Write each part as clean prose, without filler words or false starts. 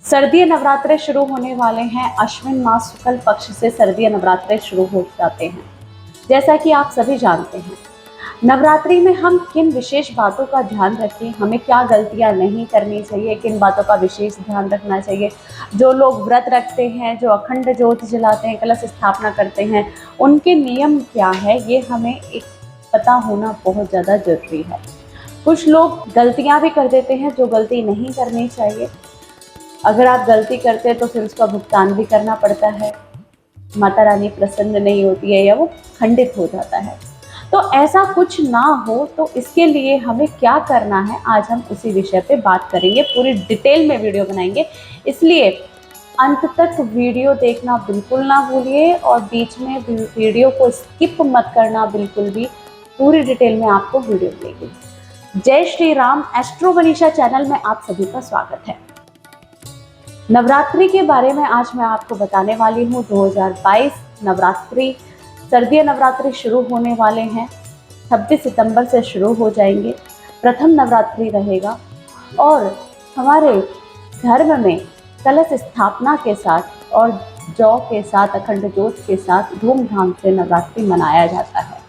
सर्दीय नवरात्रे शुरू होने वाले हैं। अश्विन मास शुक्ल पक्ष से सर्दीय नवरात्रे शुरू हो जाते हैं। जैसा कि आप सभी जानते हैं, नवरात्रि में हम किन विशेष बातों का ध्यान रखें, हमें क्या गलतियां नहीं करनी चाहिए, किन बातों का विशेष ध्यान रखना चाहिए। जो लोग व्रत रखते हैं, जो अखंड ज्योत जलाते हैं, कलश स्थापना करते हैं, उनके नियम क्या है, ये हमें एक पता होना बहुत ज़्यादा जरूरी है। कुछ लोग गलतियां भी कर देते हैं जो गलती नहीं करनी चाहिए। अगर आप गलती करते हैं तो फिर उसका भुगतान भी करना पड़ता है। माता रानी प्रसन्न नहीं होती है या वो खंडित हो जाता है। तो ऐसा कुछ ना हो, तो इसके लिए हमें क्या करना है, आज हम उसी विषय पे बात करेंगे। पूरी डिटेल में वीडियो बनाएंगे, इसलिए अंत तक वीडियो देखना बिल्कुल ना भूलिए और बीच में वीडियो को स्किप मत करना बिल्कुल भी। पूरी डिटेल में आपको वीडियो मिलेगी। जय श्री राम। एस्ट्रो मनीषा चैनल में आप सभी का स्वागत है। नवरात्रि के बारे में आज मैं आपको बताने वाली हूँ। 2022 नवरात्रि, सर्दीय नवरात्रि शुरू होने वाले हैं। 26 सितंबर से शुरू हो जाएंगे। प्रथम नवरात्रि रहेगा और हमारे धर्म में कलश स्थापना के साथ और जौ के साथ, अखंड ज्योत के साथ धूमधाम से नवरात्रि मनाया जाता है।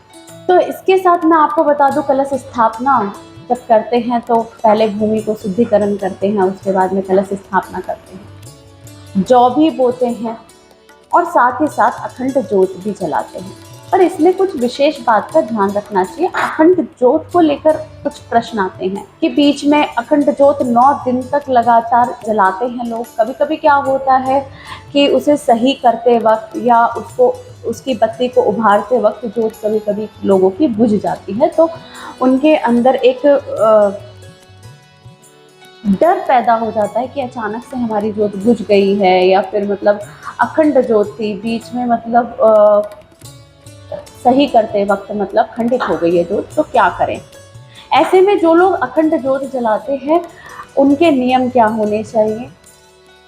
तो इसके साथ मैं आपको बता दूं, कलश स्थापना जब करते हैं तो पहले भूमि को शुद्धिकरण करते हैं, उसके बाद में कलश स्थापना करते हैं, जौ भी बोते हैं और साथ ही साथ अखंड ज्योत भी जलाते हैं। पर इसमें कुछ विशेष बात का ध्यान रखना चाहिए। अखंड ज्योत को लेकर कुछ प्रश्न आते हैं कि बीच में अखंड ज्योत 9 दिन तक लगातार जलाते हैं लोग। कभी कभी क्या होता है कि उसे सही करते वक्त या उसकी बत्ती को उभारते वक्त ज्योत कभी कभी लोगों की बुझ जाती है, तो उनके अंदर एक डर पैदा हो जाता है कि अचानक से हमारी ज्योत बुझ गई है, या फिर मतलब अखंड ज्योत थी बीच में सही करते वक्त मतलब खंडित हो गई है ज्योत, तो क्या करें। ऐसे में जो लोग अखंड ज्योत जलाते हैं उनके नियम क्या होने चाहिए।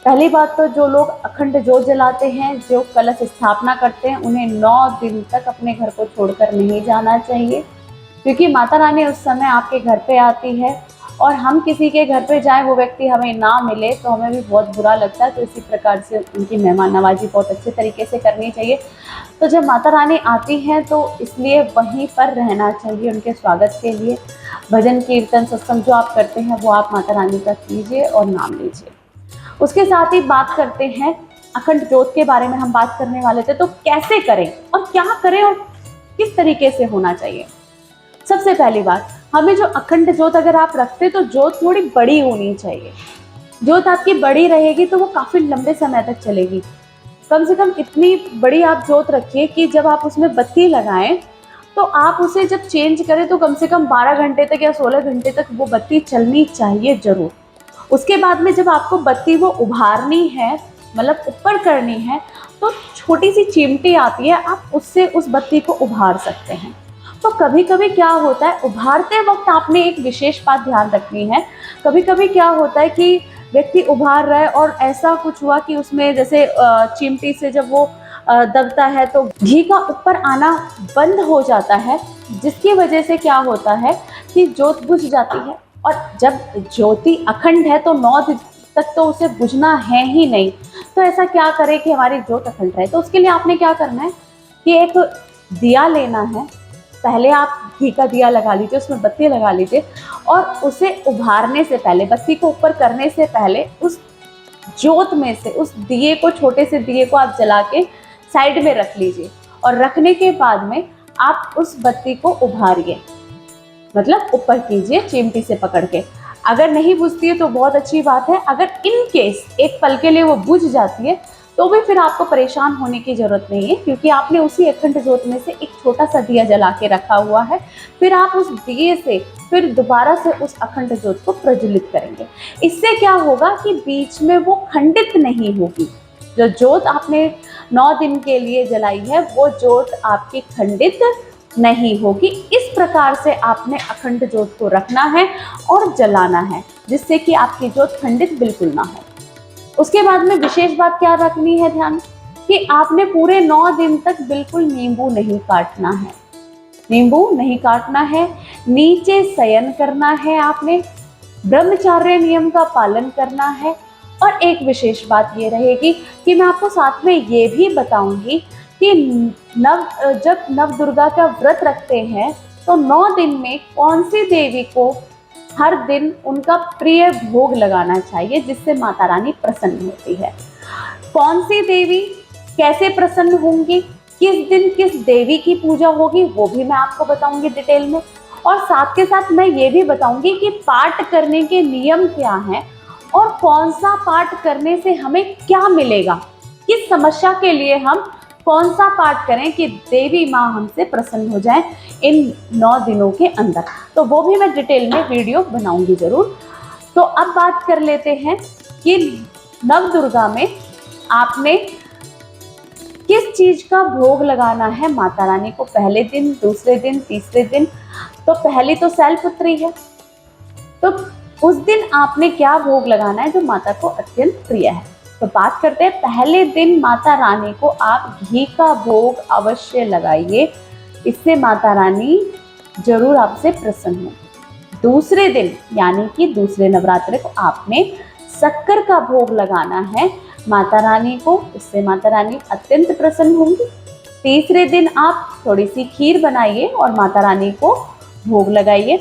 पहली बात तो जो लोग अखंड ज्योत जलाते हैं, जो कलश स्थापना करते हैं, उन्हें 9 दिन तक अपने घर को छोड़कर नहीं जाना चाहिए, क्योंकि माता रानी उस समय आपके घर पे आती है और हम किसी के घर पे जाएं, वो व्यक्ति हमें ना मिले तो हमें भी बहुत बुरा लगता है। तो इसी प्रकार से उनकी मेहमान नवाजी बहुत अच्छे तरीके से करनी चाहिए। तो जब माता रानी आती हैं तो इसलिए वहीं पर रहना चाहिए उनके स्वागत के लिए। भजन कीर्तन सत्संग जो आप करते हैं वो आप माता रानी का कीजिए और नाम लीजिए। उसके साथ ही बात करते हैं अखंड ज्योत के बारे में हम बात करने वाले थे, तो कैसे करें और क्या करें और किस तरीके से होना चाहिए। सबसे पहली बात, हमें जो अखंड ज्योत अगर आप रखते तो ज्योत थोड़ी बड़ी होनी चाहिए। ज्योत आपकी बड़ी रहेगी तो वो काफी लंबे समय तक चलेगी। कम से कम इतनी बड़ी आप ज्योत रखिए कि जब आप उसमें बत्ती लगाएं तो आप उसे जब चेंज करें तो कम से कम 12 घंटे तक या 16 घंटे तक वो बत्ती चलनी चाहिए जरूर। उसके बाद में जब आपको बत्ती वो उभारनी है, मतलब ऊपर करनी है, तो छोटी सी चिमटी आती है, आप उससे उस बत्ती को उभार सकते हैं। तो कभी कभी क्या होता है, उभारते वक्त आपने एक विशेष बात ध्यान रखनी है। कभी कभी क्या होता है कि व्यक्ति उभार रहा है और ऐसा कुछ हुआ कि उसमें जैसे चिमटी से जब वो दबता है तो घी का ऊपर आना बंद हो जाता है, जिसकी वजह से क्या होता है कि ज्योत बुझ जाती है। और जब ज्योति अखंड है तो 9 दिन तक तो उसे बुझना है ही नहीं। तो ऐसा क्या करें कि हमारी ज्योत अखंड रहे। तो उसके लिए आपने क्या करना है कि एक दिया लेना है। पहले आप घी का दिया लगा लीजिए, उसमें बत्ती लगा लीजिए और उसे उभारने से पहले, बत्ती को ऊपर करने से पहले उस ज्योत में से उस दिए को, छोटे से दिए को आप जला के साइड में रख लीजिए। और रखने के बाद में आप उस बत्ती को उभारिए, मतलब ऊपर कीजिए चिमटी से पकड़ के। अगर नहीं बुझती है तो बहुत अच्छी बात है। अगर इन केस एक पल के लिए वो बुझ जाती है तो भी फिर आपको परेशान होने की जरूरत नहीं है, क्योंकि आपने उसी अखंड ज्योत में से एक छोटा सा दिया जला के रखा हुआ है। फिर आप उस दिए से फिर दोबारा से उस अखंड ज्योत को प्रज्वलित करेंगे। इससे क्या होगा कि बीच में वो खंडित नहीं होगी। जो ज्योत आपने 9 दिन के लिए जलाई है वो ज्योत आपकी खंडित नहीं होगी। इस प्रकार से आपने अखंड ज्योत को रखना है और जलाना है, जिससे कि आपकी ज्योत खंडित बिल्कुल ना हो। उसके बाद में विशेष बात क्या रखनी है ध्यान, कि आपने पूरे 9 दिन तक बिल्कुल नींबू नहीं काटना है। नींबू नहीं काटना है, नीचे शयन करना है, आपने ब्रह्मचर्य नियम का पालन करना है और एक विशेष बात ये रहेगी कि मैं आपको साथ में ये भी बताऊंगी कि जब नव दुर्गा का व्रत रखते हैं तो 9 दिन में कौन सी देवी को हर दिन उनका प्रिय भोग लगाना चाहिए जिससे माता रानी प्रसन्न होती है। कौन सी देवी कैसे प्रसन्न होंगी, किस दिन किस देवी की पूजा होगी, वो भी मैं आपको बताऊंगी डिटेल में। और साथ के साथ मैं ये भी बताऊंगी कि पाठ करने के नियम क्या हैं और कौन सा पाठ करने से हमें क्या मिलेगा, किस समस्या के लिए हम कौन सा पाठ करें कि देवी माँ हमसे प्रसन्न हो जाए इन 9 दिनों के अंदर। तो वो भी मैं डिटेल में वीडियो बनाऊंगी जरूर। तो अब बात कर लेते हैं कि नव दुर्गा में आपने किस चीज का भोग लगाना है माता रानी को, पहले दिन, दूसरे दिन, तीसरे दिन। तो पहली तो शैलपुत्री है, तो उस दिन आपने क्या भोग लगाना है जो माता को अत्यंत प्रिय है। तो बात करते हैं, पहले दिन माता रानी को आप घी का भोग अवश्य लगाइए, इससे माता रानी जरूर आपसे प्रसन्न हो। दूसरे दिन यानी कि दूसरे नवरात्रि को आपने शक्कर का भोग लगाना है माता रानी को, इससे माता रानी अत्यंत प्रसन्न होंगी। तीसरे दिन आप थोड़ी सी खीर बनाइए और माता रानी को भोग लगाइए।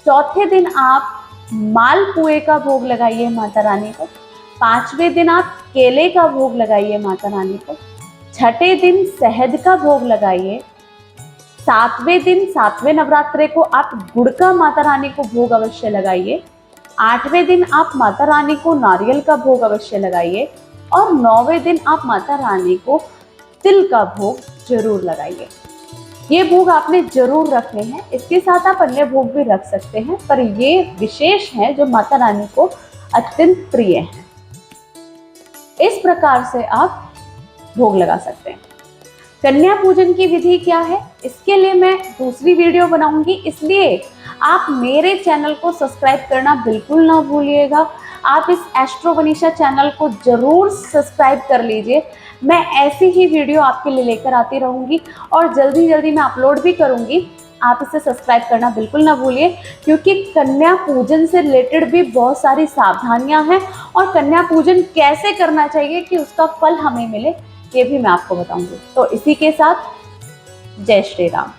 चौथे दिन आप मालपुए का भोग लगाइए माता रानी को। पांचवें दिन आप केले का भोग लगाइए माता रानी को। छठे दिन शहद का भोग लगाइए। सातवें दिन, सातवें नवरात्रे को आप गुड़ का माता रानी को भोग अवश्य लगाइए। आठवें दिन आप माता रानी को नारियल का भोग अवश्य लगाइए और 9वें दिन आप माता रानी को तिल का भोग जरूर लगाइए। ये भोग आपने जरूर रखने हैं, इसके साथ आप अन्य भोग भी रख सकते हैं, पर ये विशेष है जो माता रानी को अत्यंत प्रिय है। इस प्रकार से आप भोग लगा सकते हैं। कन्या पूजन की विधि क्या है, इसके लिए मैं दूसरी वीडियो बनाऊंगी, इसलिए आप मेरे चैनल को सब्सक्राइब करना बिल्कुल ना भूलिएगा। आप इस एस्ट्रो वनीशा चैनल को जरूर सब्सक्राइब कर लीजिए। मैं ऐसी ही वीडियो आपके लिए लेकर आती रहूंगी और जल्दी जल्दी मैं अपलोड भी करूंगी। आप इसे सब्सक्राइब करना बिल्कुल ना भूलिए, क्योंकि कन्या पूजन से रिलेटेड भी बहुत सारी सावधानियां हैं और कन्या पूजन कैसे करना चाहिए कि उसका फल हमें मिले, ये भी मैं आपको बताऊंगी। तो इसी के साथ जय श्री राम।